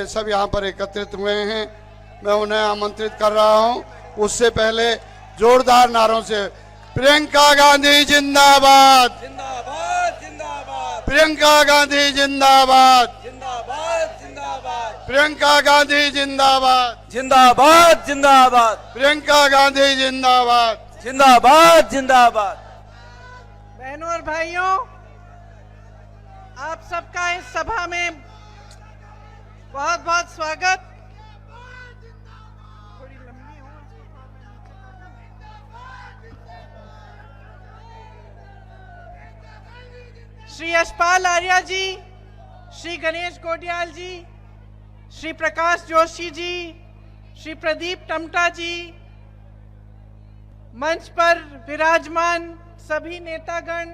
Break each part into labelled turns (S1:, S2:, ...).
S1: सब यहाँ पर एकत्रित हुए हैं, मैं उन्हें आमंत्रित कर रहा हूँ। उससे पहले जोरदार नारों से प्रियंका गांधी जिंदाबाद,
S2: जिंदाबाद जिंदाबाद,
S1: प्रियंका गांधी जिंदाबाद,
S2: जिंदाबाद जिंदाबाद,
S1: प्रियंका गांधी जिंदाबाद,
S2: जिंदाबाद जिंदाबाद,
S1: प्रियंका गांधी जिंदाबाद,
S2: जिंदाबाद जिंदाबाद।
S3: बहनों और भाइयों, आप सबका इस सभा में बहुत बहुत स्वागत। थोड़ी लंबी हो, श्री यशपाल आर्या जी, श्री गणेश गोडियाल जी, श्री प्रकाश जोशी जी, श्री प्रदीप टमटा जी, मंच पर विराजमान सभी नेतागण,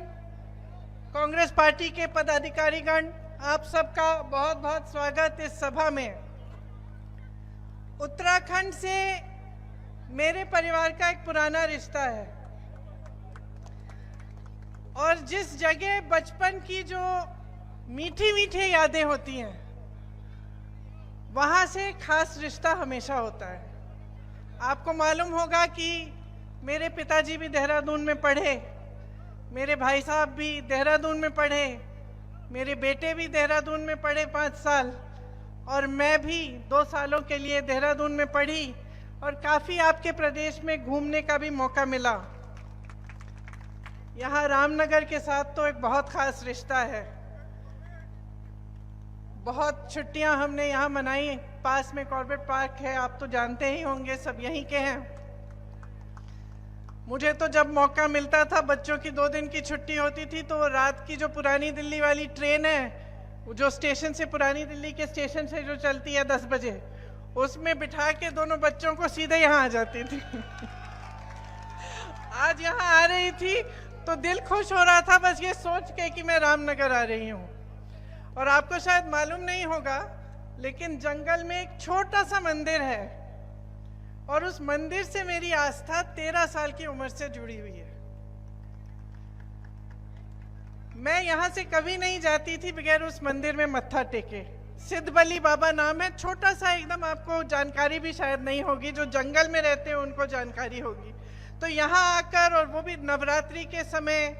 S3: कांग्रेस पार्टी के पदाधिकारीगण, आप सबका बहुत बहुत स्वागत इस सभा में। उत्तराखंड से मेरे परिवार का एक पुराना रिश्ता है और जिस जगह बचपन की जो मीठी मीठी यादें होती हैं, वहां से खास रिश्ता हमेशा होता है। आपको मालूम होगा कि मेरे पिताजी भी देहरादून में पढ़े, मेरे भाई साहब भी देहरादून में पढ़े, मेरे बेटे भी देहरादून में पढ़े 5 साल, और मैं भी 2 सालों के लिए देहरादून में पढ़ी और काफ़ी आपके प्रदेश में घूमने का भी मौका मिला। यहाँ रामनगर के साथ तो एक बहुत खास रिश्ता है। बहुत छुट्टियाँ हमने यहाँ मनाई। पास में कॉर्बेट पार्क है, आप तो जानते ही होंगे, सब यहीं के हैं। मुझे तो जब मौका मिलता था, बच्चों की 2 दिन की छुट्टी होती थी, तो रात की जो पुरानी दिल्ली वाली ट्रेन है, जो स्टेशन से, पुरानी दिल्ली के स्टेशन से जो चलती है 10 बजे, उसमें बिठा के दोनों बच्चों को सीधे यहाँ आ जाती थी। आज यहाँ आ रही थी तो दिल खुश हो रहा था बस ये सोच के कि मैं रामनगर आ रही हूँ। और आपको शायद मालूम नहीं होगा, लेकिन जंगल में एक छोटा सा मंदिर है और उस मंदिर से मेरी आस्था 13 साल की उम्र से जुड़ी हुई है। मैं यहाँ से कभी नहीं जाती थी बगैर उस मंदिर में मत्था टेके। सिद्धबली बाबा नाम है, छोटा सा एकदम, आपको जानकारी भी शायद नहीं होगी, जो जंगल में रहते हैं उनको जानकारी होगी। तो यहाँ आकर, और वो भी नवरात्रि के समय,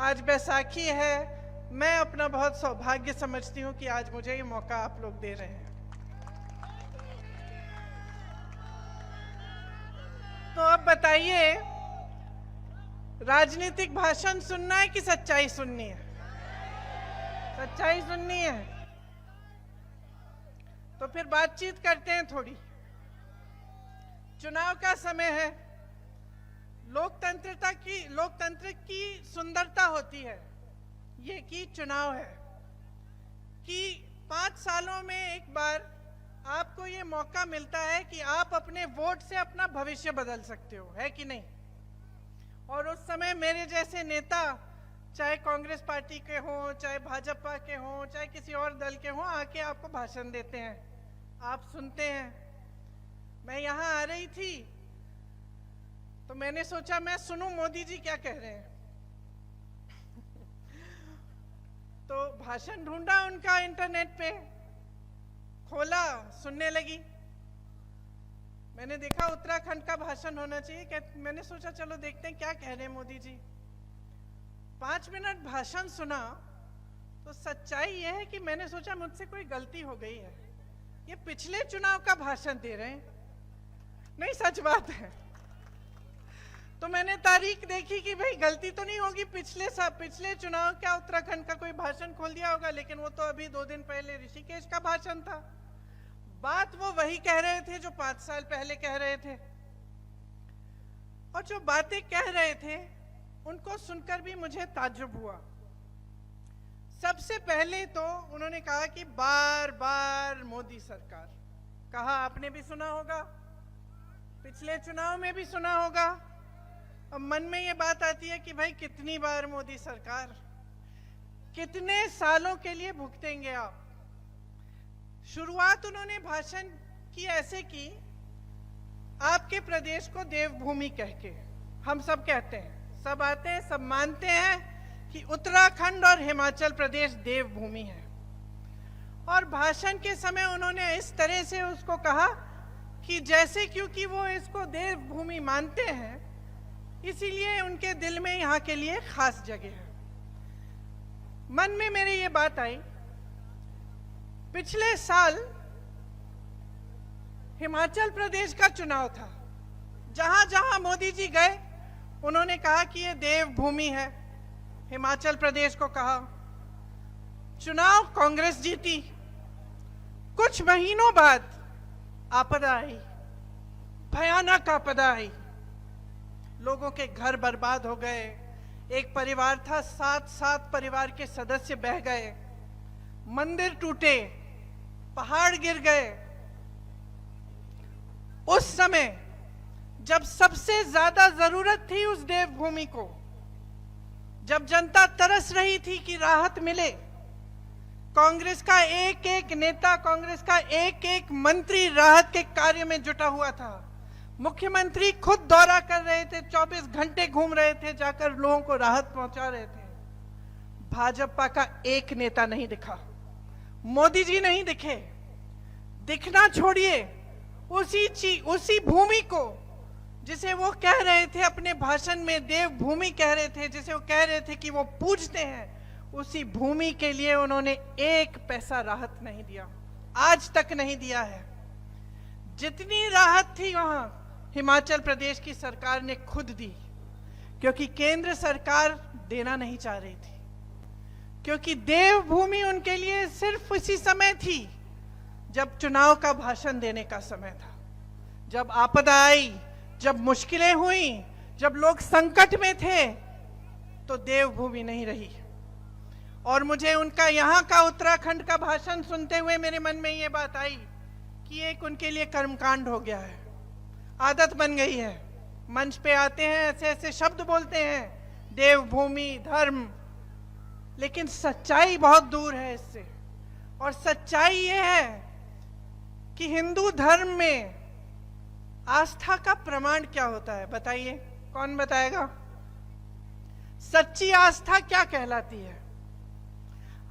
S3: आज बैसाखी है, मैं अपना बहुत सौभाग्य समझती हूँ कि आज मुझे ये मौका आप लोग दे रहे हैं। तो अब बताइए, राजनीतिक भाषण सुनना है कि सच्चाई सुननी है? सच्चाई सुननी है तो फिर बातचीत करते हैं थोड़ी। चुनाव का समय है। लोकतंत्र की सुंदरता होती है ये कि चुनाव है, कि 5 सालों में एक बार आपको ये मौका मिलता है कि आप अपने वोट से अपना भविष्य बदल सकते हो, है कि नहीं? और उस समय मेरे जैसे नेता, चाहे कांग्रेस पार्टी के हों, चाहे भाजपा के हों, चाहे किसी और दल के हों, आके आपको भाषण देते हैं, आप सुनते हैं। मैं यहाँ आ रही थी तो मैंने सोचा मैं सुनूं मोदी जी क्या कह रहे हैं। तो भाषण ढूंढा उनका, इंटरनेट पे खोला, सुनने लगी। मैंने देखा उत्तराखंड का भाषण होना चाहिए, मैंने सोचा चलो देखते हैं क्या कह रहे हैं मोदी जी। 5 मिनट भाषण सुना तो सच्चाई यह है कि मैंने सोचा मुझसे कोई गलती हो गई है, ये पिछले चुनाव का भाषण दे रहे हैं। नहीं, सच बात है। तो मैंने तारीख देखी कि भाई गलती तो नहीं होगी, पिछले चुनाव का उत्तराखंड का कोई भाषण खोल दिया होगा, लेकिन वो तो अभी 2 दिन पहले ऋषिकेश का भाषण था। बात वो वही कह रहे थे जो 5 साल पहले कह रहे थे, और जो बातें कह रहे थे उनको सुनकर भी मुझे ताज्जुब हुआ। सबसे पहले तो उन्होंने कहा कि बार बार मोदी सरकार, कहा आपने भी सुना होगा, पिछले चुनाव में भी सुना होगा। अब मन में ये बात आती है कि भाई कितनी बार मोदी सरकार, कितने सालों के लिए भुगतेंगे आप? शुरुआत उन्होंने भाषण की ऐसे की, आपके प्रदेश को देवभूमि कह के। हम सब कहते हैं, सब आते हैं, सब मानते हैं कि उत्तराखंड और हिमाचल प्रदेश देवभूमि है। और भाषण के समय उन्होंने इस तरह से उसको कहा कि जैसे क्योंकि वो इसको देवभूमि मानते हैं, इसीलिए उनके दिल में यहाँ के लिए खास जगह है। मन में मेरे ये बात आई, पिछले साल हिमाचल प्रदेश का चुनाव था। जहां जहां मोदी जी गए उन्होंने कहा कि ये देवभूमि है, हिमाचल प्रदेश को कहा। चुनाव कांग्रेस जीती। कुछ महीनों बाद आपदा आई, भयानक आपदा आई, लोगों के घर बर्बाद हो गए। एक परिवार था, 7 परिवार के सदस्य बह गए, मंदिर टूटे, पहाड़ गिर गए। उस समय जब सबसे ज्यादा जरूरत थी उस देवभूमि को, जब जनता तरस रही थी कि राहत मिले, कांग्रेस का एक एक नेता, कांग्रेस का एक एक मंत्री राहत के कार्य में जुटा हुआ था। मुख्यमंत्री खुद दौरा कर रहे थे, 24 घंटे घूम रहे थे, जाकर लोगों को राहत पहुंचा रहे थे। भाजपा का एक नेता नहीं दिखा, मोदी जी नहीं दिखे। दिखना छोड़िए, उसी भूमि को जिसे वो कह रहे थे अपने भाषण में देवभूमि कह रहे थे, जिसे वो कह रहे थे कि वो पूजते हैं, उसी भूमि के लिए उन्होंने एक पैसा राहत नहीं दिया, आज तक नहीं दिया है। जितनी राहत थी वहां हिमाचल प्रदेश की सरकार ने खुद दी, क्योंकि केंद्र सरकार देना नहीं चाह रही थी, क्योंकि देवभूमि उनके लिए सिर्फ उसी समय थी जब चुनाव का भाषण देने का समय था। जब आपदा आई, जब मुश्किलें हुई, जब लोग संकट में थे, तो देवभूमि नहीं रही। और मुझे उनका यहाँ का उत्तराखंड का भाषण सुनते हुए मेरे मन में ये बात आई कि एक उनके लिए कर्मकांड हो गया है, आदत बन गई है। मंच पे आते हैं, ऐसे ऐसे शब्द बोलते हैं, देवभूमि, धर्म, लेकिन सच्चाई बहुत दूर है इससे। और सच्चाई ये है कि हिंदू धर्म में आस्था का प्रमाण क्या होता है, बताइए, कौन बताएगा? सच्ची आस्था क्या कहलाती है?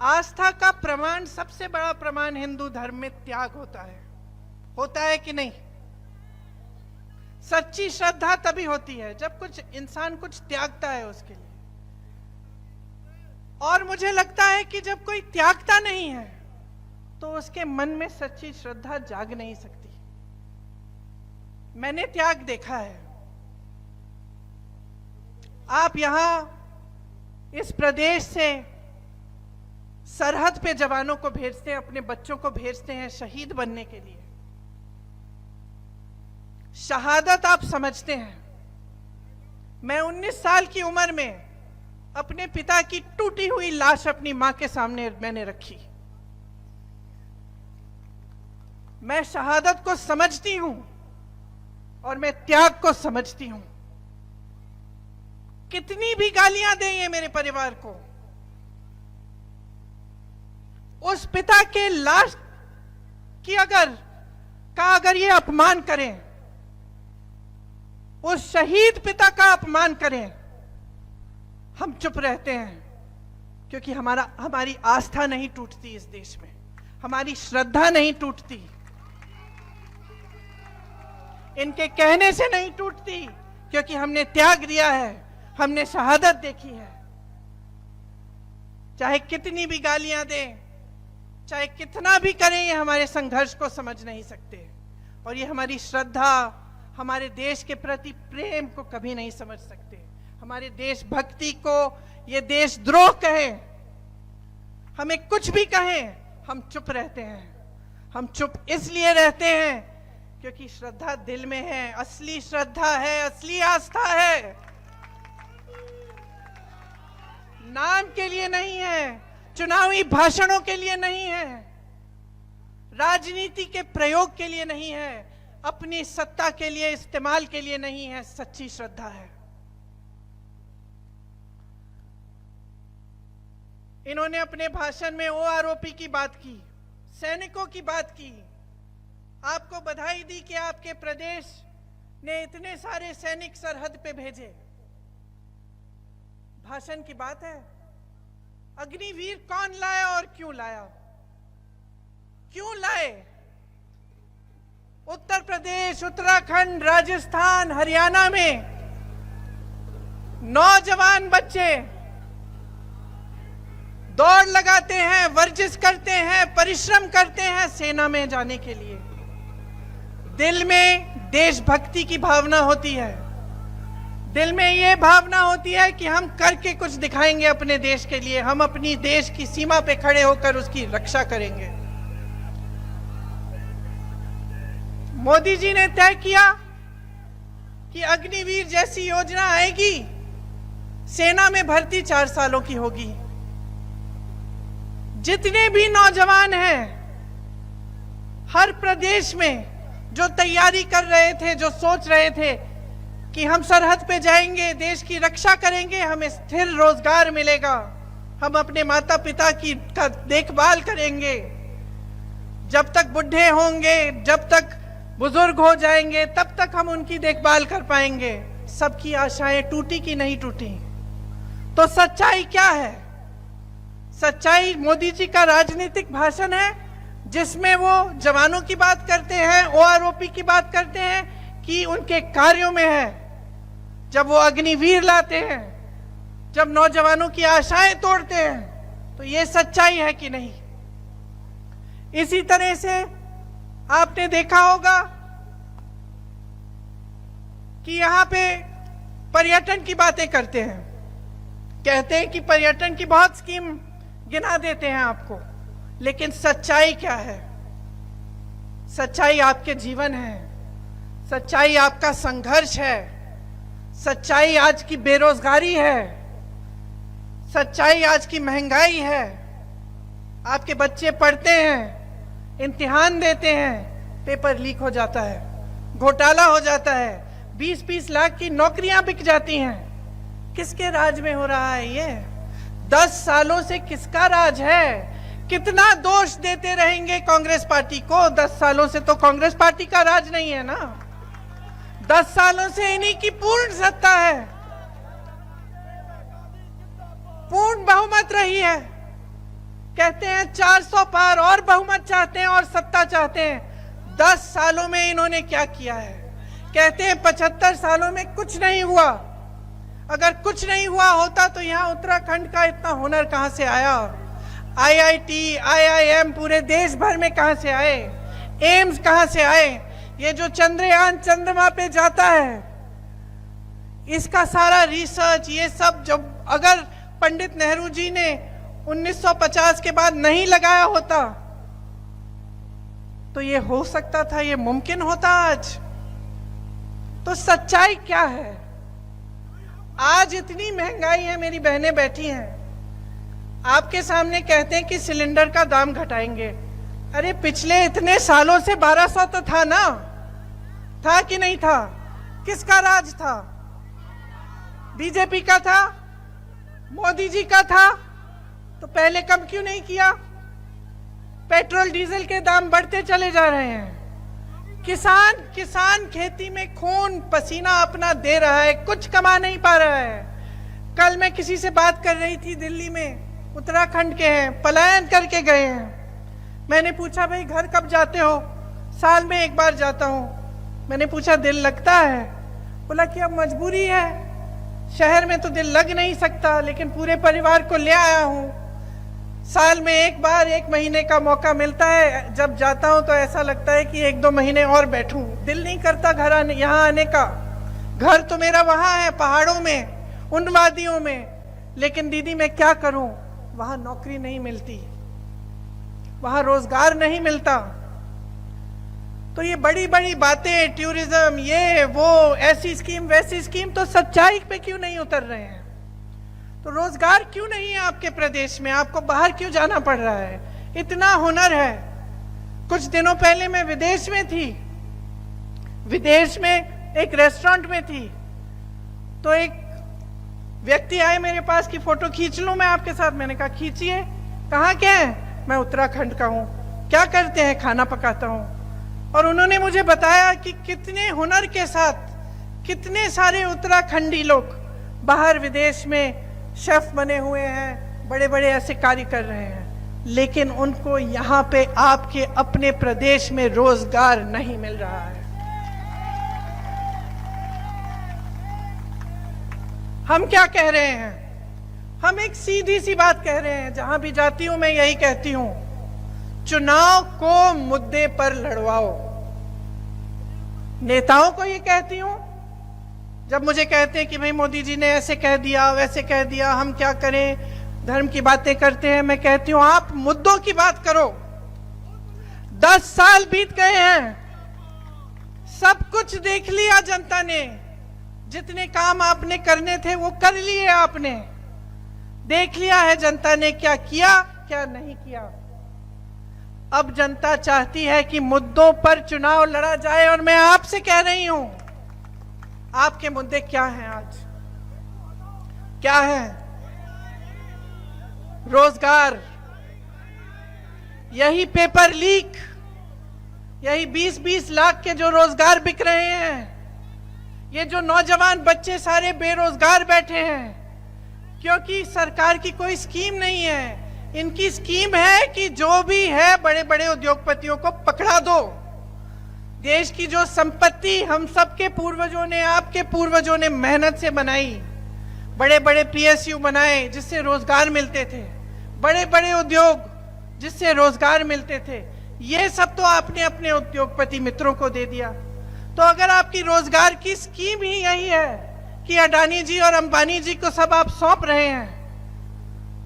S3: आस्था का प्रमाण, सबसे बड़ा प्रमाण हिंदू धर्म में त्याग होता है कि नहीं? सच्ची श्रद्धा तभी होती है जब कुछ इंसान कुछ त्यागता है उसके लिए। और मुझे लगता है कि जब कोई त्यागता नहीं है तो उसके मन में सच्ची श्रद्धा जाग नहीं सकती। मैंने त्याग देखा है। आप यहां इस प्रदेश से सरहद पे जवानों को भेजते हैं, अपने बच्चों को भेजते हैं शहीद बनने के लिए। शहादत आप समझते हैं। मैं 19 साल की उम्र में अपने पिता की टूटी हुई लाश अपनी मां के सामने मैंने रखी। मैं शहादत को समझती हूं और मैं त्याग को समझती हूं। कितनी भी गालियां दें ये मेरे परिवार को, उस पिता के लाश की अगर ये अपमान करें, उस शहीद पिता का अपमान करें, हम चुप रहते हैं, क्योंकि हमारी आस्था नहीं टूटती इस देश में, हमारी श्रद्धा नहीं टूटती, इनके कहने से नहीं टूटती, क्योंकि हमने त्याग दिया है, हमने शहादत देखी है। चाहे कितनी भी गालियां दें, चाहे कितना भी करें, ये हमारे संघर्ष को समझ नहीं सकते। और ये हमारी श्रद्धा, हमारे देश के प्रति प्रेम को कभी नहीं समझ सकते। हमारे देशभक्ति को ये देशद्रोह कहे, हमें कुछ भी कहें, हम चुप रहते हैं। हम चुप इसलिए रहते हैं क्योंकि श्रद्धा दिल में है, असली श्रद्धा है, असली आस्था है। नाम के लिए नहीं है, चुनावी भाषणों के लिए नहीं है, राजनीति के प्रयोग के लिए नहीं है, अपनी सत्ता के लिए इस्तेमाल के लिए नहीं है, सच्ची श्रद्धा है। इन्होंने अपने भाषण में ओआरओपी की बात की, सैनिकों की बात की, आपको बधाई दी कि आपके प्रदेश ने इतने सारे सैनिक सरहद पे भेजे। भाषण की बात है। अग्निवीर कौन लाया और क्यों लाया? क्यों लाए? उत्तर प्रदेश, उत्तराखंड, राजस्थान, हरियाणा में नौजवान बच्चे दौड़ लगाते हैं, वर्जिश करते हैं, परिश्रम करते हैं सेना में जाने के लिए। दिल में देशभक्ति की भावना होती है, दिल में ये भावना होती है कि हम करके कुछ दिखाएंगे अपने देश के लिए, हम अपनी देश की सीमा पे खड़े होकर उसकी रक्षा करेंगे। मोदी जी ने तय किया कि अग्निवीर जैसी योजना आएगी, सेना में भर्ती 4 सालों की होगी। जितने भी नौजवान हैं हर प्रदेश में जो तैयारी कर रहे थे, जो सोच रहे थे कि हम सरहद पे जाएंगे, देश की रक्षा करेंगे, हमें स्थिर रोजगार मिलेगा, हम अपने माता पिता की देखभाल करेंगे, जब तक बुढ़े होंगे, जब तक बुजुर्ग हो जाएंगे, तब तक हम उनकी देखभाल कर पाएंगे। सबकी आशाएं टूटी कि नहीं टूटी? तो सच्चाई क्या है? सच्चाई मोदी जी का राजनीतिक भाषण है जिसमें वो जवानों की बात करते हैं, ओआरओपी की बात करते हैं कि उनके कार्यों में है। जब वो अग्निवीर लाते हैं, जब नौजवानों की आशाएं तोड़ते हैं, तो ये सच्चाई है कि नहीं? इसी तरह से आपने देखा होगा कि यहाँ पे पर्यटन की बातें करते हैं, कहते हैं कि पर्यटन की बहुत स्कीम गिना देते हैं आपको, लेकिन सच्चाई क्या है? सच्चाई आपके जीवन है, सच्चाई आपका संघर्ष है, सच्चाई आज की बेरोजगारी है, सच्चाई आज की महंगाई है। आपके बच्चे पढ़ते हैं, इम्तिहान देते हैं, पेपर लीक हो जाता है, घोटाला हो जाता है, 20-20 लाख की नौकरियां बिक जाती हैं। किसके राज में हो रहा है ये? 10 सालों से किसका राज है? कितना दोष देते रहेंगे कांग्रेस पार्टी को? 10 सालों से तो कांग्रेस पार्टी का राज नहीं है ना, 10 सालों से इन्हीं की पूर्ण सत्ता है, पूर्ण बहुमत रही है। कहते हैं 400 पार और बहुमत चाहते हैं और सत्ता चाहते हैं। 10 सालों में इन्होंने क्या किया है? कहते हैं 75 सालों में कुछ नहीं हुआ। अगर कुछ नहीं हुआ होता तो यहाँ उत्तराखंड का इतना हुनर कहां से आया? आईआईटी, आईआईएम पूरे देश भर में कहां से आए? एम्स कहां से आए? ये जो चंद्रयान चंद्रमा पे जाता है, इसका सारा रिसर्च, ये सब जब अगर पंडित नेहरू जी ने 1950 के बाद नहीं लगाया होता तो ये हो सकता था, ये मुमकिन होता आज। तो सच्चाई क्या है? आज इतनी महंगाई है, मेरी बहनें बैठी हैं, आपके सामने कहते हैं कि सिलेंडर का दाम घटाएंगे। अरे पिछले इतने सालों से 1200 तो था ना, था कि नहीं था? किसका राज था? बीजेपी का था? मोदी जी का था? तो पहले कम क्यों नहीं किया? पेट्रोल डीजल के दाम बढ़ते चले जा रहे हैं। किसान खेती में खून पसीना अपना दे रहा है, कुछ कमा नहीं पा रहा है। कल मैं किसी से बात कर रही थी, दिल्ली में, उत्तराखंड के हैं, पलायन करके गए हैं। मैंने पूछा भाई घर कब जाते हो? साल में 1 बार जाता हूँ। मैंने पूछा दिल लगता है? बोला कि अब मजबूरी है, शहर में तो दिल लग नहीं सकता, लेकिन पूरे परिवार को ले आया हूँ। साल में 1 बार 1 महीने का मौका मिलता है, जब जाता हूं तो ऐसा लगता है कि 1-2 महीने और बैठूं। दिल नहीं करता घर आने, यहाँ आने का। घर तो मेरा वहां है, पहाड़ों में, उन वादियों में, लेकिन दीदी मैं क्या करूं? वहां नौकरी नहीं मिलती, वहां रोजगार नहीं मिलता। तो ये बड़ी बड़ी बातें, टूरिज्म, ये वो, ऐसी स्कीम वैसी स्कीम, तो सच्चाई पे क्यों नहीं उतर रहे हैं? तो रोजगार क्यों नहीं है आपके प्रदेश में? आपको बाहर क्यों जाना पड़ रहा है? इतना हुनर है। कुछ दिनों पहले मैं विदेश में थी, विदेश में एक रेस्टोरेंट में थी, तो एक व्यक्ति आए मेरे पास कि फोटो खींच लूं मैं आपके साथ। मैंने कहा खींचिए। कहाँ के हैं? मैं उत्तराखंड का हूँ। क्या करते हैं? खाना पकाता हूँ। और उन्होंने मुझे बताया कि कितने हुनर के साथ कितने सारे उत्तराखंडी लोग बाहर विदेश में शेफ बने हुए हैं, बड़े बड़े ऐसे कार्य कर रहे हैं। लेकिन उनको यहां पे आपके अपने प्रदेश में रोजगार नहीं मिल रहा है। हम क्या कह रहे हैं? हम एक सीधी सी बात कह रहे हैं, जहां भी जाती हूं मैं यही कहती हूं, चुनाव को मुद्दे पर लड़वाओ। नेताओं को ये कहती हूं, जब मुझे कहते हैं कि भाई मोदी जी ने ऐसे कह दिया वैसे कह दिया, हम क्या करें, धर्म की बातें करते हैं, मैं कहती हूं आप मुद्दों की बात करो। 10 साल बीत गए हैं, सब कुछ देख लिया जनता ने, जितने काम आपने करने थे वो कर लिए आपने, देख लिया है जनता ने क्या किया क्या नहीं किया। अब जनता चाहती है कि मुद्दों पर चुनाव लड़ा जाए, और मैं आपसे कह रही हूं, आपके मुद्दे क्या हैं आज? क्या है? रोजगार, यही पेपर लीक, यही 20-20 लाख के जो रोजगार बिक रहे हैं, ये जो नौजवान बच्चे सारे बेरोजगार बैठे हैं, क्योंकि सरकार की कोई स्कीम नहीं है। इनकी स्कीम है कि जो भी है बड़े बड़े उद्योगपतियों को पकड़ा दो। देश की जो संपत्ति हम सबके पूर्वजों ने, आपके पूर्वजों ने मेहनत से बनाई, बड़े बड़े PSU बनाए जिससे रोजगार मिलते थे, बड़े बड़े उद्योग जिससे रोजगार मिलते थे, ये सब तो आपने अपने उद्योगपति मित्रों को दे दिया। तो अगर आपकी रोजगार की स्कीम ही यही है कि अडानी जी और अंबानी जी को सब आप सौंप रहे हैं,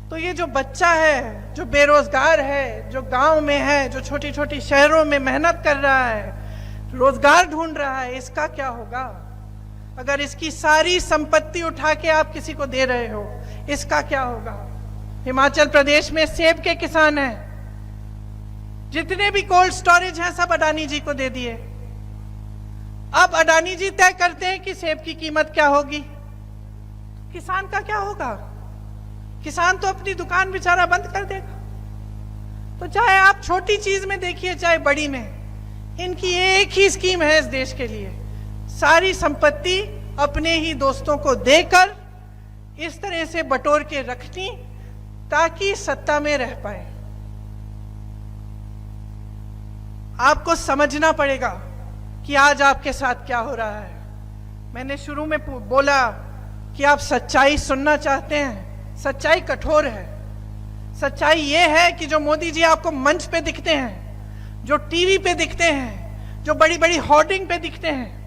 S3: तो ये जो बच्चा है, जो बेरोजगार है, जो गांव में है, जो छोटी छोटी शहरों में मेहनत कर रहा है, रोजगार ढूंढ रहा है, इसका क्या होगा? अगर इसकी सारी संपत्ति उठा के आप किसी को दे रहे हो, इसका क्या होगा? हिमाचल प्रदेश में सेब के किसान हैं, जितने भी कोल्ड स्टोरेज हैं सब अडानी जी को दे दिए। अब अडानी जी तय करते हैं कि सेब की कीमत क्या होगी, किसान का क्या होगा? किसान तो अपनी दुकान बेचारा बंद कर देगा। तो चाहे आप छोटी चीज में देखिए चाहे बड़ी में, इनकी एक ही स्कीम है इस देश के लिए, सारी संपत्ति अपने ही दोस्तों को देकर इस तरह से बटोर के रखनी ताकि सत्ता में रह पाए। आपको समझना पड़ेगा कि आज आपके साथ क्या हो रहा है। मैंने शुरू में बोला कि आप सच्चाई सुनना चाहते हैं, सच्चाई कठोर है। सच्चाई यह है कि जो मोदी जी आपको मंच पे दिखते हैं, जो टीवी पे दिखते हैं, जो बड़ी बड़ी होर्डिंग पे दिखते हैं,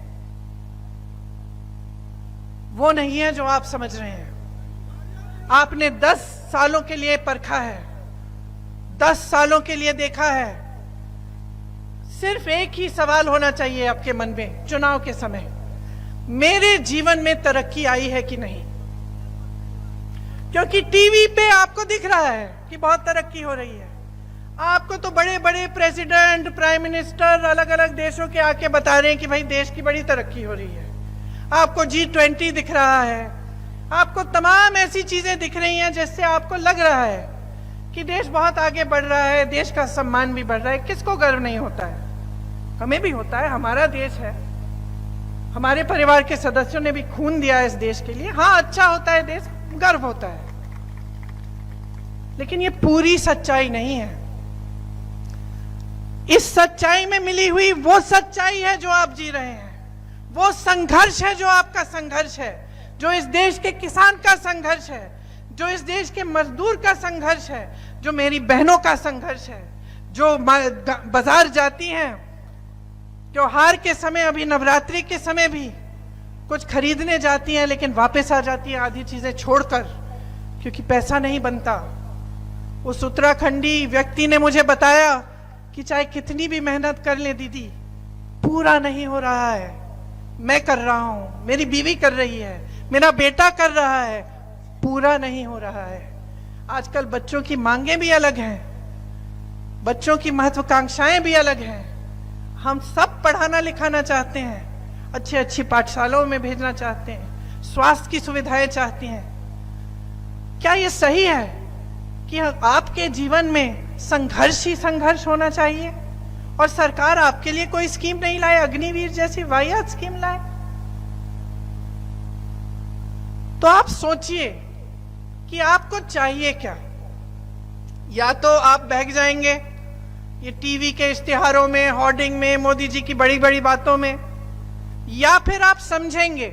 S3: वो नहीं है जो आप समझ रहे हैं। आपने 10 सालों के लिए परखा है, 10 सालों के लिए देखा है। सिर्फ एक ही सवाल होना चाहिए आपके मन में चुनाव के समय, मेरे जीवन में तरक्की आई है कि नहीं? क्योंकि टीवी पे आपको दिख रहा है कि बहुत तरक्की हो रही है। आपको तो बड़े बड़े प्रेसिडेंट, प्राइम मिनिस्टर अलग अलग देशों के आके बता रहे हैं कि भाई देश की बड़ी तरक्की हो रही है। आपको G20 दिख रहा है, आपको तमाम ऐसी चीजें दिख रही हैं जिससे आपको लग रहा है कि देश बहुत आगे बढ़ रहा है, देश का सम्मान भी बढ़ रहा है। किसको गर्व नहीं होता है? हमें भी होता है, हमारा देश है, हमारे परिवार के सदस्यों ने भी खून दिया है इस देश के लिए। हाँ, अच्छा होता है देश, गर्व होता है, लेकिन ये पूरी सच्चाई नहीं है। इस सच्चाई में मिली हुई वो सच्चाई है जो आप जी रहे हैं, वो संघर्ष है जो आपका संघर्ष है, जो इस देश के किसान का संघर्ष है, जो इस देश के मजदूर का संघर्ष है, जो मेरी बहनों का संघर्ष है, जो बाजार जाती हैं त्योहार के समय, अभी नवरात्रि के समय भी कुछ खरीदने जाती हैं लेकिन वापस आ जाती हैं आधी चीजें छोड़कर, क्योंकि पैसा नहीं बनता। उस उत्तराखंडी व्यक्ति ने मुझे बताया कि चाहे कितनी भी मेहनत कर ले दीदी, पूरा नहीं हो रहा है। मैं कर रहा हूं, मेरी बीवी कर रही है, मेरा बेटा कर रहा है, पूरा नहीं हो रहा है। आजकल बच्चों की मांगें भी अलग हैं, बच्चों की महत्वाकांक्षाएं भी अलग हैं। हम सब पढ़ाना लिखाना चाहते हैं, अच्छी अच्छी पाठशालाओं में भेजना चाहते हैं, स्वास्थ्य की सुविधाएं चाहती हैं। क्या ये सही है कि आपके जीवन में संघर्ष ही संघर्ष होना चाहिए और सरकार आपके लिए कोई स्कीम नहीं लाए, अग्निवीर जैसी वाहियात स्कीम लाए? तो आप सोचिए कि आपको चाहिए क्या। या तो आप बहक जाएंगे ये टीवी के इश्तिहारों में, होर्डिंग में, मोदी जी की बड़ी बड़ी बातों में, या फिर आप समझेंगे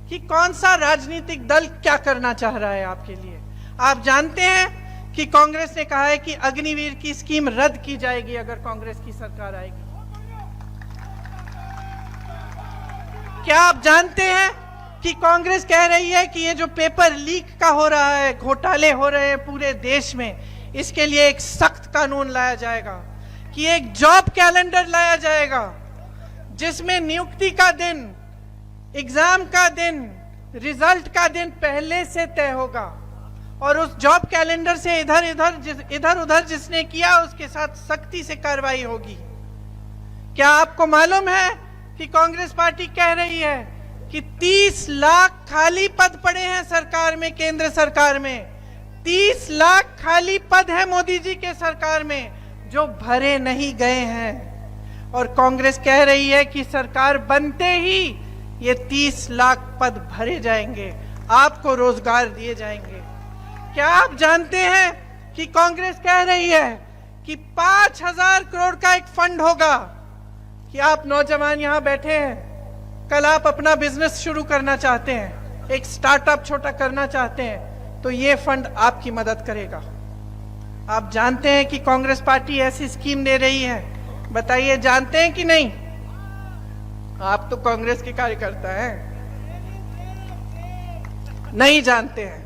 S3: कि कौन सा राजनीतिक दल क्या करना चाह रहा है आपके लिए। आप जानते हैं कि कांग्रेस ने कहा है कि अग्निवीर की स्कीम रद्द की जाएगी अगर कांग्रेस की सरकार आएगी। क्या आप जानते हैं कि कांग्रेस कह रही है कि ये जो पेपर लीक का हो रहा है, घोटाले हो रहे हैं पूरे देश में, इसके लिए एक सख्त कानून लाया जाएगा, कि एक जॉब कैलेंडर लाया जाएगा जिसमें नियुक्ति का दिन, एग्जाम का दिन, रिजल्ट का दिन पहले से तय होगा और उस जॉब कैलेंडर से इधर उधर जिसने किया उसके साथ सख्ती से कार्रवाई होगी। क्या आपको मालूम है कि कांग्रेस पार्टी कह रही है कि 30 लाख खाली पद पड़े हैं सरकार में, केंद्र सरकार में 30 लाख खाली पद है मोदी जी के सरकार में जो भरे नहीं गए हैं, और कांग्रेस कह रही है कि सरकार बनते ही ये 30 लाख पद भरे जाएंगे, आपको रोजगार दिए जाएंगे। क्या आप जानते हैं कि कांग्रेस कह रही है कि 5,000 करोड़ का एक फंड होगा, कि आप नौजवान यहां बैठे हैं, कल आप अपना बिजनेस शुरू करना चाहते हैं, एक स्टार्टअप छोटा करना चाहते हैं, तो ये फंड आपकी मदद करेगा। आप जानते हैं कि कांग्रेस पार्टी ऐसी स्कीम दे रही है, बताइए जानते हैं कि नहीं? आप तो कांग्रेस के कार्यकर्ता हैं, नहीं जानते हैं।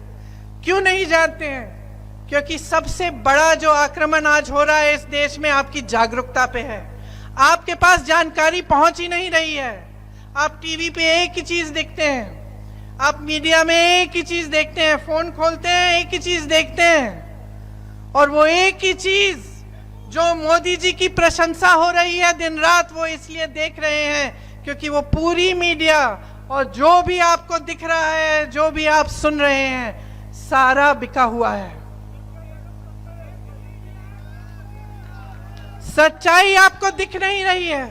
S3: क्यों नहीं जानते हैं? क्योंकि सबसे बड़ा जो आक्रमण आज हो रहा है इस देश में आपकी जागरूकता पे है। आपके पास जानकारी पहुंच ही नहीं रही है। आप टीवी पे एक ही चीज देखते हैं, आप मीडिया में एक ही चीज देखते हैं, फोन खोलते हैं एक ही चीज देखते हैं, और वो एक ही चीज जो मोदी जी की प्रशंसा हो रही है दिन रात, वो इसलिए देख रहे हैं क्योंकि वो पूरी मीडिया और जो भी आपको दिख रहा है, जो भी आप सुन रहे हैं, सारा बिका हुआ है। सच्चाई आपको दिख नहीं रही है।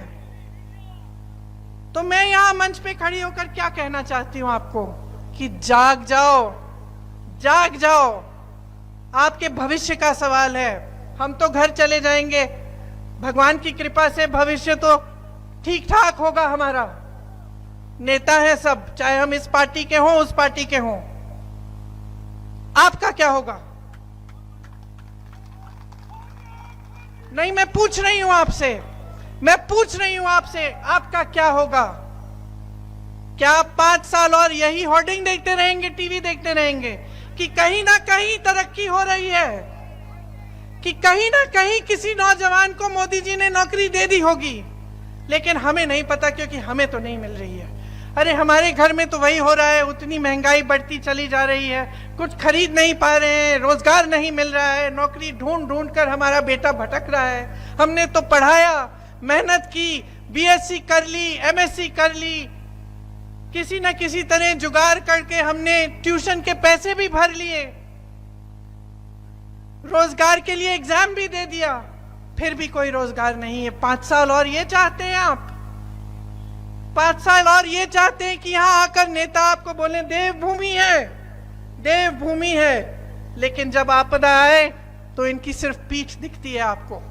S3: तो मैं यहां मंच पे खड़ी होकर क्या कहना चाहती हूं आपको, कि जाग जाओ, जाग जाओ। आपके भविष्य का सवाल है। हम तो घर चले जाएंगे, भगवान की कृपा से भविष्य तो ठीक ठाक होगा हमारा। नेता है सब, चाहे हम इस पार्टी के हों उस पार्टी के हों। आपका क्या होगा? नहीं, मैं पूछ रही हूं आपसे, मैं पूछ रही हूं आपसे, आपका क्या होगा? क्या आप 5 साल और यही होर्डिंग देखते रहेंगे, टीवी देखते रहेंगे कि कहीं ना कहीं तरक्की हो रही है, कि कहीं ना कहीं किसी नौजवान को मोदी जी ने नौकरी दे दी होगी, लेकिन हमें नहीं पता क्योंकि हमें तो नहीं मिल रही है। अरे हमारे घर में तो वही हो रहा है, उतनी महंगाई बढ़ती चली जा रही है, कुछ खरीद नहीं पा रहे हैं, रोजगार नहीं मिल रहा है, नौकरी ढूंढ ढूंढ कर हमारा बेटा भटक रहा है। हमने तो पढ़ाया, मेहनत की, बीएससी कर ली, एमएससी कर ली, किसी न किसी तरह जुगाड़ करके हमने ट्यूशन के पैसे भी भर लिए, रोजगार के लिए एग्जाम भी दे दिया, फिर भी कोई रोजगार नहीं है। 5 साल और ये चाहते हैं आप? 5 साल और ये चाहते हैं कि यहां आकर नेता आपको बोले देवभूमि है, देवभूमि है, लेकिन जब आपदा आए तो इनकी सिर्फ पीठ दिखती है आपको।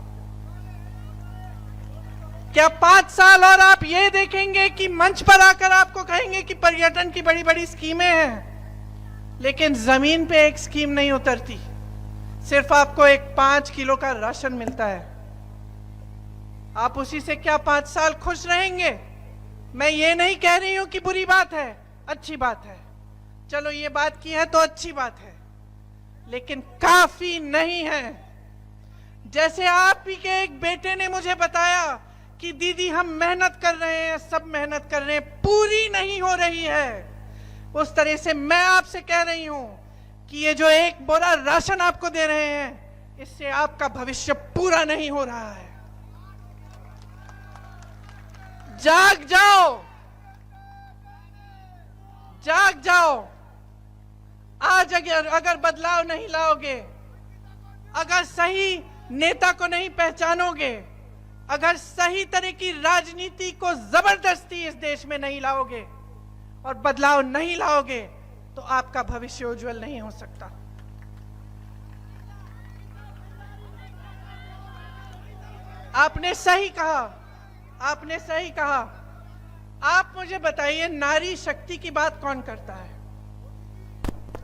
S3: क्या 5 साल और आप ये देखेंगे कि मंच पर आकर आपको कहेंगे कि पर्यटन की बड़ी बड़ी स्कीमें हैं, लेकिन जमीन पे एक स्कीम नहीं उतरती, सिर्फ आपको एक 5 किलो का राशन मिलता है। आप उसी से क्या 5 साल खुश रहेंगे? मैं ये नहीं कह रही हूं कि बुरी बात है, अच्छी बात है, चलो ये बात की है तो अच्छी बात है, लेकिन काफी नहीं है। जैसे आप ही के एक बेटे ने मुझे बताया कि दीदी हम मेहनत कर रहे हैं, सब मेहनत कर रहे हैं, पूरी नहीं हो रही है, उस तरह से मैं आपसे कह रही हूं कि ये जो एक बोरा राशन आपको दे रहे हैं, इससे आपका भविष्य पूरा नहीं हो रहा है। जाग जाओ, जाग जाओ। आज अगर बदलाव नहीं लाओगे, अगर सही नेता को नहीं पहचानोगे, अगर सही तरह की राजनीति को जबरदस्ती इस देश में नहीं लाओगे और बदलाव नहीं लाओगे, तो आपका भविष्य उज्जवल नहीं हो सकता। आपने सही कहा, आपने सही कहा। आप मुझे बताइए, नारी शक्ति की बात कौन करता है?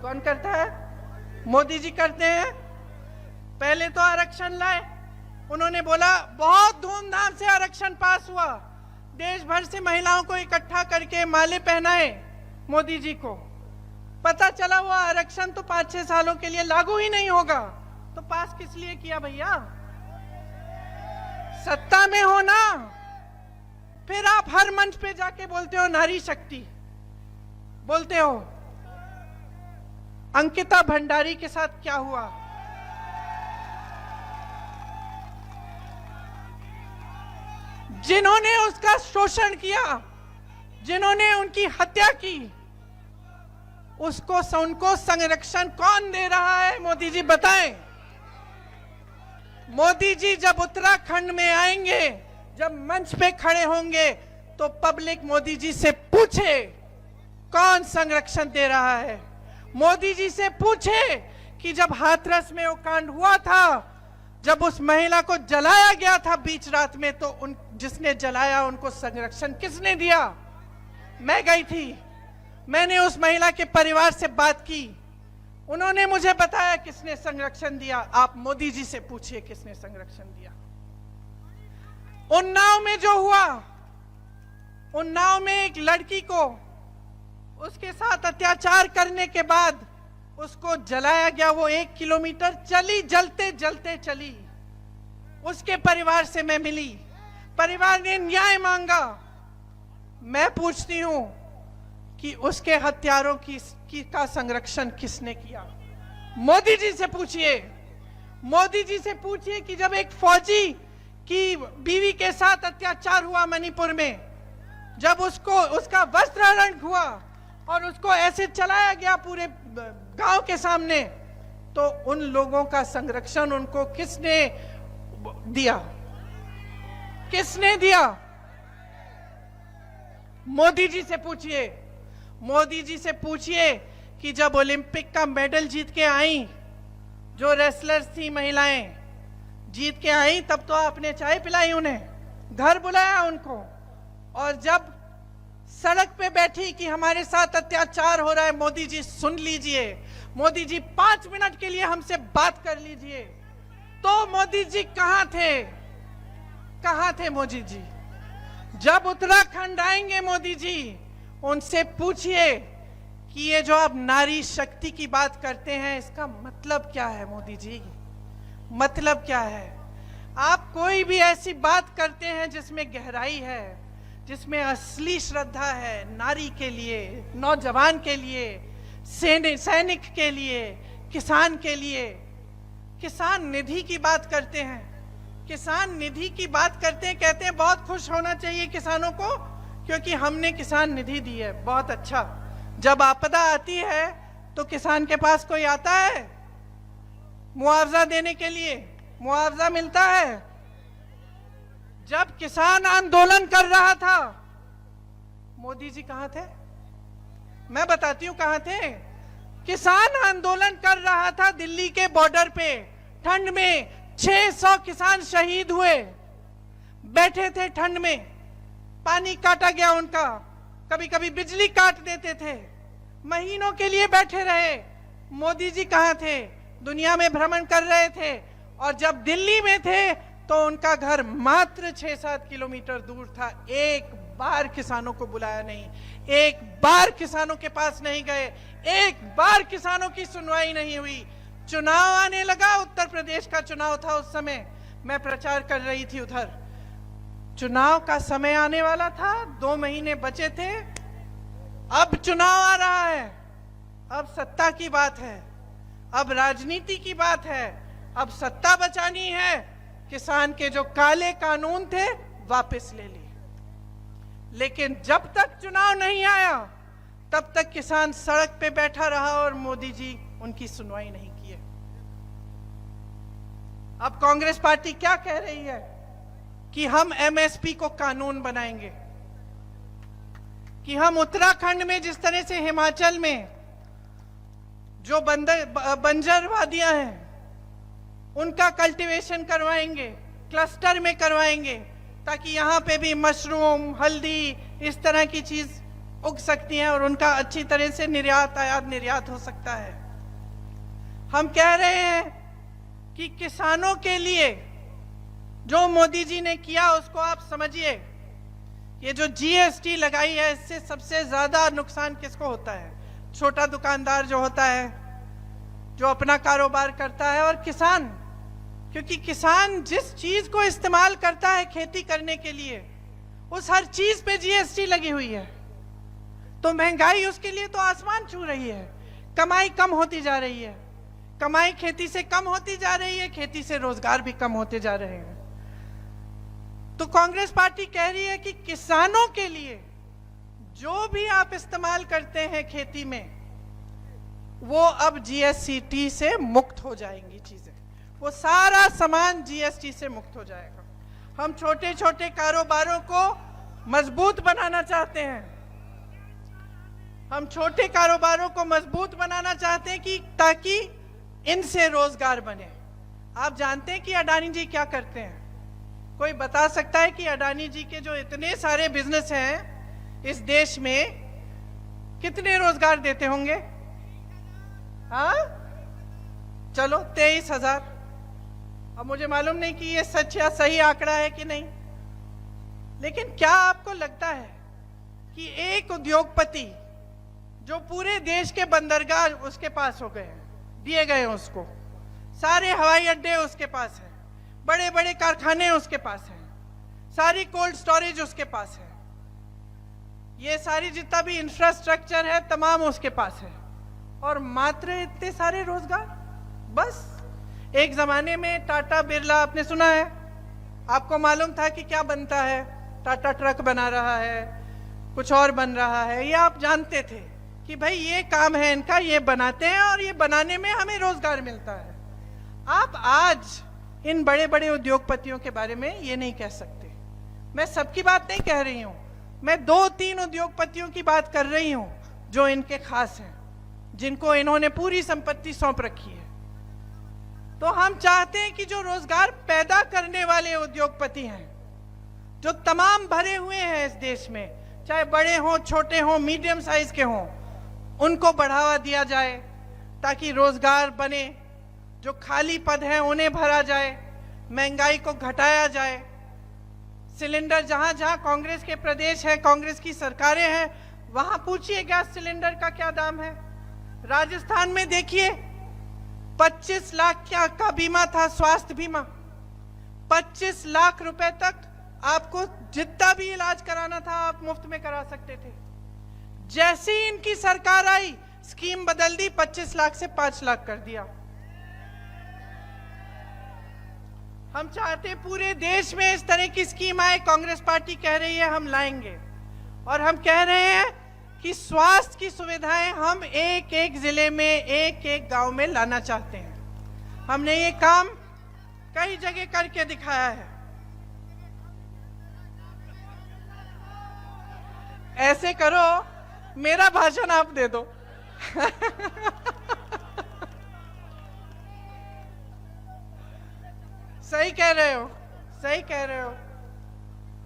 S3: कौन करता है? मोदी जी करते हैं। पहले तो आरक्षण लाए, उन्होंने बोला बहुत धूमधाम से आरक्षण पास हुआ, देश भर से महिलाओं को इकट्ठा करके माले पहनाए मोदी जी को। पता चला वो आरक्षण तो 5-6 सालों के लिए लागू ही नहीं होगा, तो पास किस लिए किया भैया? सत्ता में हो ना, फिर आप हर मंच पे जाके बोलते हो नारी शक्ति, बोलते हो। अंकिता भंडारी के साथ क्या हुआ? जिन्होंने उसका शोषण किया, जिन्होंने उनकी हत्या की, उनको संरक्षण कौन दे रहा है? मोदी जी बताएं। मोदी जी जब उत्तराखंड में आएंगे, जब मंच पे खड़े होंगे, तो पब्लिक मोदी जी से पूछे कौन संरक्षण दे रहा है। मोदी जी से पूछे कि जब हाथरस में वो कांड हुआ था, जब उस महिला को जलाया गया था बीच रात में, तो जिसने जलाया उनको संरक्षण किसने दिया? मैं गई थी, मैंने उस महिला के परिवार से बात की, उन्होंने मुझे बताया किसने संरक्षण दिया। आप मोदी जी से पूछिए किसने संरक्षण दिया। उन्नाव में जो हुआ, उन्नाव में एक लड़की को उसके साथ अत्याचार करने के बाद उसको जलाया गया, वो 1 किलोमीटर चली, जलते जलते चली। उसके परिवार से मैं मिली, परिवार ने न्याय मांगा। मैं पूछती हूं कि उसके हत्यारों का संरक्षण किसने किया? मोदी जी से पूछिए। मोदी जी से पूछिए कि जब एक फौजी की बीवी के साथ अत्याचार हुआ मणिपुर में, जब उसका वस्त्रहरण हुआ और उसको ऐसे चलाया गया पूरे गांव के सामने, तो उन लोगों का संरक्षण उनको किसने दिया? किसने दिया? मोदी जी से पूछिए। मोदी जी से पूछिए कि जब ओलंपिक का मेडल जीत के आई, जो रेसलर्स थी महिलाएं जीत के आई, तब तो आपने चाय पिलाई उन्हें, घर बुलाया उनको, और जब सड़क पे बैठी कि हमारे साथ अत्याचार हो रहा है, मोदी जी सुन लीजिए, मोदी जी 5 मिनट के लिए हमसे बात कर लीजिए, तो मोदी जी कहां थे? कहां थे मोदी जी? जब उत्तराखंड आएंगे मोदी जी, उनसे पूछिए कि ये जो आप नारी शक्ति की बात करते हैं, इसका मतलब क्या है? मोदी जी, मतलब क्या है? आप कोई भी ऐसी बात करते हैं जिसमें गहराई है, जिसमें असली श्रद्धा है नारी के लिए, नौजवान के लिए, सैनिक के लिए, किसान के लिए। किसान निधि की बात करते हैं, किसान निधि की बात करते हैं, कहते हैं बहुत खुश होना चाहिए किसानों को क्योंकि हमने किसान निधि दी है। बहुत अच्छा। जब आपदा आती है तो किसान के पास कोई आता है मुआवजा देने के लिए? मुआवजा मिलता है? जब किसान आंदोलन कर रहा था, मोदी जी कहां थे? मैं बताती हूं कहां थे। किसान आंदोलन कर रहा था दिल्ली के बॉर्डर पे, ठंड में 600 किसान शहीद हुए, बैठे थे ठंड में, पानी काटा गया उनका, कभी कभी बिजली काट देते थे, महीनों के लिए बैठे रहे। मोदी जी कहां थे? दुनिया में भ्रमण कर रहे थे, और जब दिल्ली में थे तो उनका घर मात्र 6-7 किलोमीटर दूर था। एक बार किसानों को बुलाया नहीं, एक बार किसानों के पास नहीं गए, एक बार किसानों की सुनवाई नहीं हुई। चुनाव आने लगा, उत्तर प्रदेश का चुनाव था उस समय, मैं प्रचार कर रही थी उधर। चुनाव का समय आने वाला था, 2 महीने बचे थे, अब चुनाव आ रहा है, अब सत्ता की बात है, अब राजनीति की बात है, अब सत्ता बचानी है। किसान के जो काले कानून थे वापस ले लिए, लेकिन जब तक चुनाव नहीं आया तब तक किसान सड़क पे बैठा रहा और मोदी जी उनकी सुनवाई नहीं किए। अब कांग्रेस पार्टी क्या कह रही है कि हम एमएसपी को कानून बनाएंगे, कि हम उत्तराखंड में जिस तरह से हिमाचल में जो बंजर वादियां हैं उनका कल्टीवेशन करवाएंगे, क्लस्टर में करवाएंगे ताकि यहाँ पे भी मशरूम, हल्दी, इस तरह की चीज उग सकती हैं और उनका अच्छी तरह से निर्यात, आयात निर्यात हो सकता है। हम कह रहे हैं कि किसानों के लिए जो मोदी जी ने किया उसको आप समझिए। ये जो जीएसटी लगाई है, इससे सबसे ज्यादा नुकसान किसको होता है? छोटा दुकानदार जो होता है, जो अपना कारोबार करता है, और किसान। क्योंकि किसान जिस चीज को इस्तेमाल करता है खेती करने के लिए, उस हर चीज पे जीएसटी लगी हुई है। तो महंगाई उसके लिए तो आसमान छू रही है। कमाई कम होती जा रही है, कमाई खेती से कम होती जा रही है, खेती से रोजगार भी कम होते जा रहे हैं। तो कांग्रेस पार्टी कह रही है कि किसानों के लिए जो भी आप इस्तेमाल करते हैं खेती में, वो अब जीएसटी से मुक्त हो जाएंगी चीजें। वो सारा सामान जीएसटी से मुक्त हो जाएगा। हम छोटे छोटे कारोबारों को मजबूत बनाना चाहते हैं। हम छोटे कारोबारों को मजबूत बनाना चाहते हैं कि ताकि इनसे रोजगार बने। आप जानते हैं कि अडानी जी क्या करते हैं? कोई बता सकता है कि अडानी जी के जो इतने सारे बिजनेस हैं इस देश में, कितने रोजगार देते होंगे? हाँ, चलो 23,000। अब मुझे मालूम नहीं कि ये सच या सही आंकड़ा है कि नहीं, लेकिन क्या आपको लगता है कि एक उद्योगपति जो पूरे देश के बंदरगाह उसके पास हो गए हैं, दिए गए हैं उसको, सारे हवाई अड्डे उसके पास हैं, बड़े बड़े कारखाने उसके पास हैं, सारी कोल्ड स्टोरेज उसके पास है, ये सारी जितना भी इंफ्रास्ट्रक्चर है तमाम उसके पास है, और मात्र इतने सारे रोजगार? बस एक जमाने में टाटा बिरला, आपने सुना है? आपको मालूम था कि क्या बनता है? टाटा ट्रक बना रहा है, कुछ और बन रहा है, ये आप जानते थे कि भाई ये काम है इनका, ये बनाते हैं और ये बनाने में हमें रोजगार मिलता है। आप आज इन बड़े बड़े उद्योगपतियों के बारे में ये नहीं कह सकते। मैं सबकी बात नहीं कह रही हूं, मैं 2-3 उद्योगपतियों की बात कर रही हूं जो इनके खास हैं, जिनको इन्होंने पूरी संपत्ति सौंप रखी है। तो हम चाहते हैं कि जो रोजगार पैदा करने वाले उद्योगपति हैं, जो तमाम भरे हुए हैं इस देश में, चाहे बड़े हों, छोटे हों, मीडियम साइज के हों, उनको बढ़ावा दिया जाए ताकि रोजगार बने। जो खाली पद हैं उन्हें भरा जाए, महंगाई को घटाया जाए। सिलेंडर जहां जहां कांग्रेस के प्रदेश है, कांग्रेस की सरकारें हैं, वहां पूछिए गैस सिलेंडर का क्या दाम है। राजस्थान में देखिए 25 लाख का बीमा था, स्वास्थ्य बीमा। 25 लाख रुपए तक आपको जितना भी इलाज कराना था आप मुफ्त में करा सकते थे। जैसे ही इनकी सरकार आई, स्कीम बदल दी, 25 लाख से 5 लाख कर दिया। हम चाहते पूरे देश में इस तरह की स्कीम आए। कांग्रेस पार्टी कह रही है हम लाएंगे, और हम कह रहे हैं कि स्वास्थ्य की सुविधाएं हम एक एक जिले में, एक एक गांव में लाना चाहते हैं। हमने ये काम कई जगह करके दिखाया है। ऐसे करो, मेरा भाषण आप दे दो। सही कह रहे हो, सही कह रहे हो।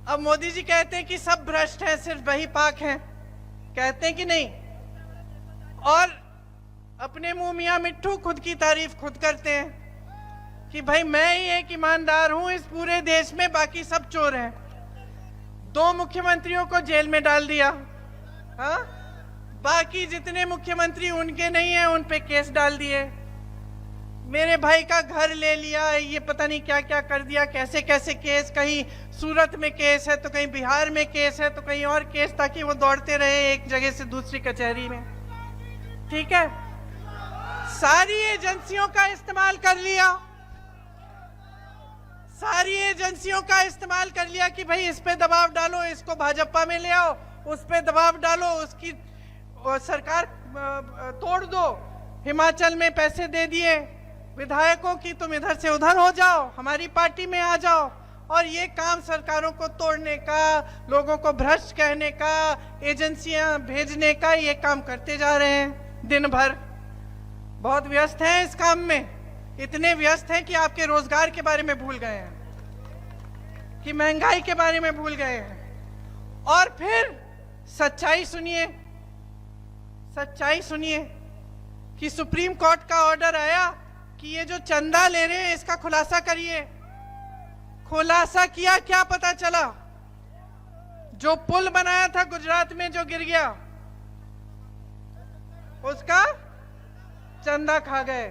S3: अब मोदी जी कहते हैं कि सब भ्रष्ट हैं, सिर्फ वही पाक हैं, कहते हैं कि नहीं? और अपने मुंह मियां मिट्ठू खुद की तारीफ खुद करते हैं कि भाई मैं ही एक ईमानदार हूं इस पूरे देश में, बाकी सब चोर हैं। 2 मुख्यमंत्रियों को जेल में डाल दिया, हाँ? बाकी जितने मुख्यमंत्री उनके नहीं है उन पे केस डाल दिए। मेरे भाई का घर ले लिया, ये पता नहीं क्या क्या कर दिया, कैसे कैसे केस, कहीं सूरत में केस है तो कहीं बिहार में केस है तो कहीं और केस, ताकि वो दौड़ते रहे एक जगह से दूसरी कचहरी में। ठीक है, सारी एजेंसियों का इस्तेमाल कर लिया, सारी एजेंसियों का इस्तेमाल कर लिया कि भाई इस पे दबाव डालो, इसको भाजपा में ले आओ, उस पे दबाव डालो, उसकी सरकार तोड़ दो। हिमाचल में पैसे दे दिए विधायकों की, तुम इधर से उधर हो जाओ, हमारी पार्टी में आ जाओ। और ये काम सरकारों को तोड़ने का, लोगों को भ्रष्ट कहने का, एजेंसियां भेजने का, ये काम करते जा रहे हैं दिन भर। बहुत व्यस्त हैं इस काम में, इतने व्यस्त हैं कि आपके रोजगार के बारे में भूल गए हैं। कि महंगाई के बारे में भूल गए हैं। और फिर सच्चाई सुनिए, सच्चाई सुनिए कि सुप्रीम कोर्ट का ऑर्डर आया कि ये जो चंदा ले रहे हैं इसका खुलासा करिए। खुलासा किया, क्या पता चला? जो पुल बनाया था गुजरात में जो गिर गया, उसका चंदा खा गए।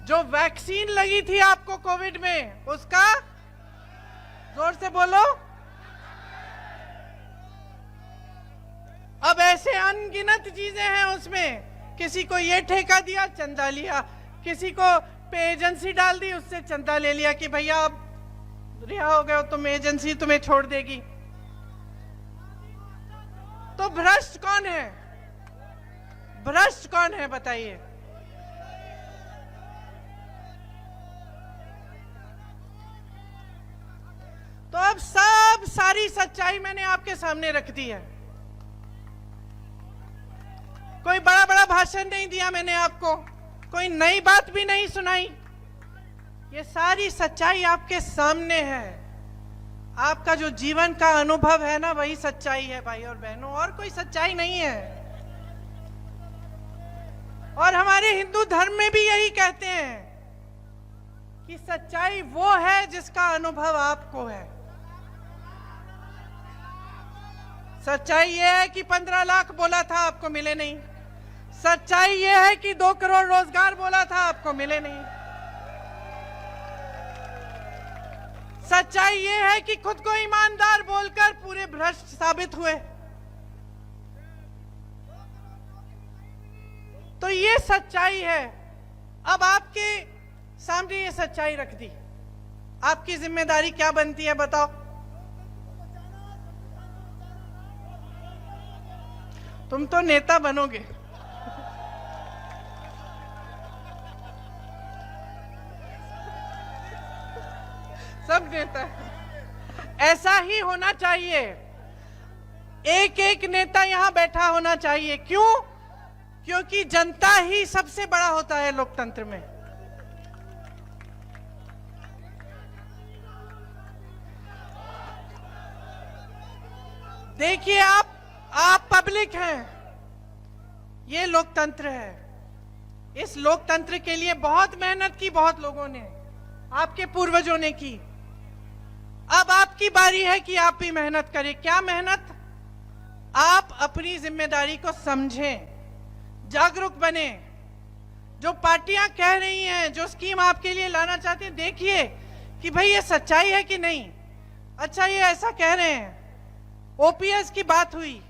S3: जो वैक्सीन लगी थी आपको कोविड में, उसका, जोर से बोलो, अब ऐसे अनगिनत चीजें हैं उसमें। किसी को ये ठेका दिया, चंदा लिया, किसी को पे एजेंसी डाल दी, उससे चंदा ले लिया कि भैया आप रिहा हो गए हो, तुम एजेंसी तुम्हें छोड़ देगी। तो भ्रष्ट कौन है? भ्रष्ट कौन है बताइए? तो अब सब सारी सच्चाई मैंने आपके सामने रख दी है। कोई बड़ा बड़ा भाषण नहीं दिया मैंने आपको, कोई नई बात भी नहीं सुनाई। ये सारी सच्चाई आपके सामने है। आपका जो जीवन का अनुभव है ना, वही सच्चाई है भाई और बहनों, और कोई सच्चाई नहीं है। और हमारे हिंदू धर्म में भी यही कहते हैं कि सच्चाई वो है जिसका अनुभव आपको है। सच्चाई ये है कि 15 लाख बोला था, आपको मिले नहीं। सच्चाई ये है कि 2 करोड़ रोजगार बोला था, आपको मिले नहीं। सच्चाई ये है कि खुद को ईमानदार बोलकर पूरे भ्रष्ट साबित हुए। तो ये सच्चाई है। अब आपके सामने ये सच्चाई रख दी, आपकी जिम्मेदारी क्या बनती है बताओ? तुम तो नेता बनोगे। सब नेता, ऐसा ही होना चाहिए। एक एक नेता यहां बैठा होना चाहिए। क्यों? क्योंकि जनता ही सबसे बड़ा होता है लोकतंत्र में। देखिए, आप पब्लिक हैं, ये लोकतंत्र है। इस लोकतंत्र के लिए बहुत मेहनत की, बहुत लोगों ने, आपके पूर्वजों ने की। अब आपकी बारी है कि आप भी मेहनत करें। क्या मेहनत? आप अपनी जिम्मेदारी को समझें, जागरूक बने। जो पार्टियां कह रही हैं, जो स्कीम आपके लिए लाना चाहती हैं, देखिए कि भाई ये सच्चाई है कि नहीं। अच्छा, ये ऐसा कह रहे हैं, ओपीएस की बात हुई,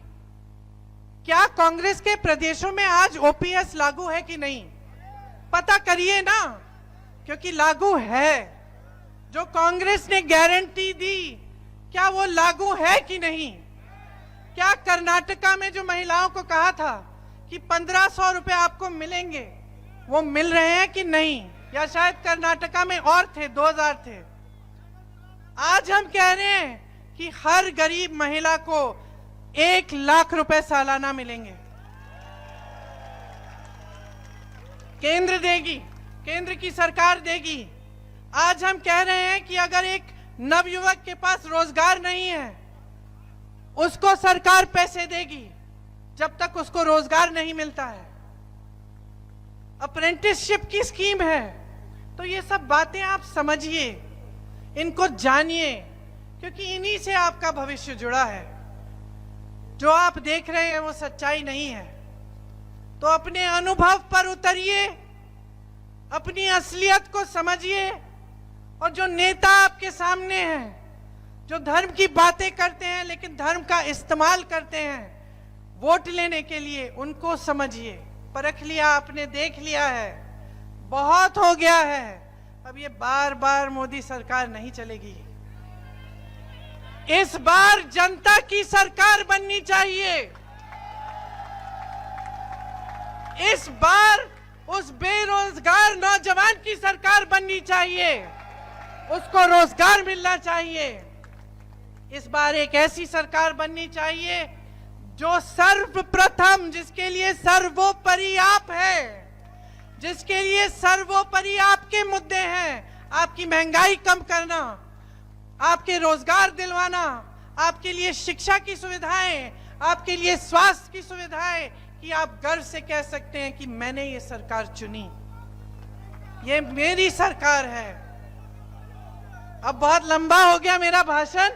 S3: क्या कांग्रेस के प्रदेशों में आज ओपीएस लागू है कि नहीं? पता करिए ना, क्योंकि लागू है। जो कांग्रेस ने गारंटी दी, क्या वो लागू है कि नहीं? क्या कर्नाटका में जो महिलाओं को कहा था कि 1500 रुपए आपको मिलेंगे, वो मिल रहे हैं कि नहीं? या शायद कर्नाटका में और थे, 2000 थे। आज हम कह रहे हैं कि हर गरीब महिला को 1 लाख रुपए सालाना मिलेंगे। केंद्र देगी, केंद्र की सरकार देगी। आज हम कह रहे हैं कि अगर एक नवयुवक के पास रोजगार नहीं है, उसको सरकार पैसे देगी जब तक उसको रोजगार नहीं मिलता है। अप्रेंटिसशिप की स्कीम है। तो ये सब बातें आप समझिए, इनको जानिए, क्योंकि इन्हीं से आपका भविष्य जुड़ा है। जो आप देख रहे हैं वो सच्चाई नहीं है। तो अपने अनुभव पर उतरिए, अपनी असलियत को समझिए, और जो नेता आपके सामने हैं, जो धर्म की बातें करते हैं लेकिन धर्म का इस्तेमाल करते हैं वोट लेने के लिए, उनको समझिए। परख लिया आपने, देख लिया है, बहुत हो गया है। अब ये बार बार मोदी सरकार नहीं चलेगी। इस बार जनता की सरकार बननी चाहिए। इस बार उस बेरोजगार नौजवान की सरकार बननी चाहिए, उसको रोजगार मिलना चाहिए। इस बार एक ऐसी सरकार बननी चाहिए जो सर्वप्रथम, जिसके लिए सर्वोपरि आप है, जिसके लिए सर्वोपरि आपके मुद्दे हैं। आपकी महंगाई कम करना, आपके रोजगार दिलवाना, आपके लिए शिक्षा की सुविधाएं, आपके लिए स्वास्थ्य की सुविधाएं, कि आप गर्व से कह सकते हैं कि मैंने ये सरकार चुनी, ये मेरी सरकार है। अब बहुत लंबा हो गया मेरा भाषण,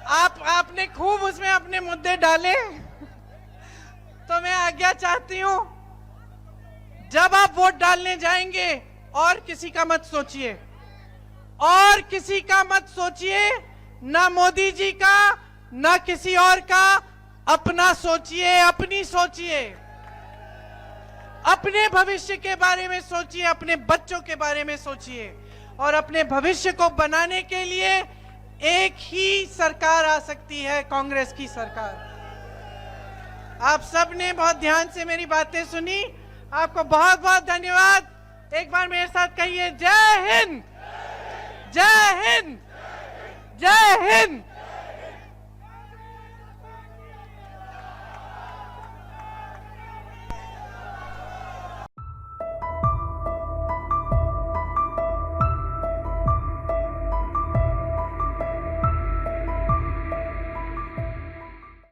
S3: आपने खूब उसमें अपने मुद्दे डाले, तो मैं आज्ञा चाहती हूं, जब आप वोट डालने जाएंगे और किसी का मत सोचिए, और किसी का मत सोचिए, ना मोदी जी का ना किसी और का, अपना सोचिए, अपनी सोचिए, अपने भविष्य के बारे में सोचिए, अपने बच्चों के बारे में सोचिए। और अपने भविष्य को बनाने के लिए एक ही सरकार आ सकती है, कांग्रेस की सरकार। आप सब ने बहुत ध्यान से मेरी बातें सुनी, आपको बहुत बहुत धन्यवाद। एक बार मेरे साथ कहिए, जय हिंद, जय हिंद, जय हिंद।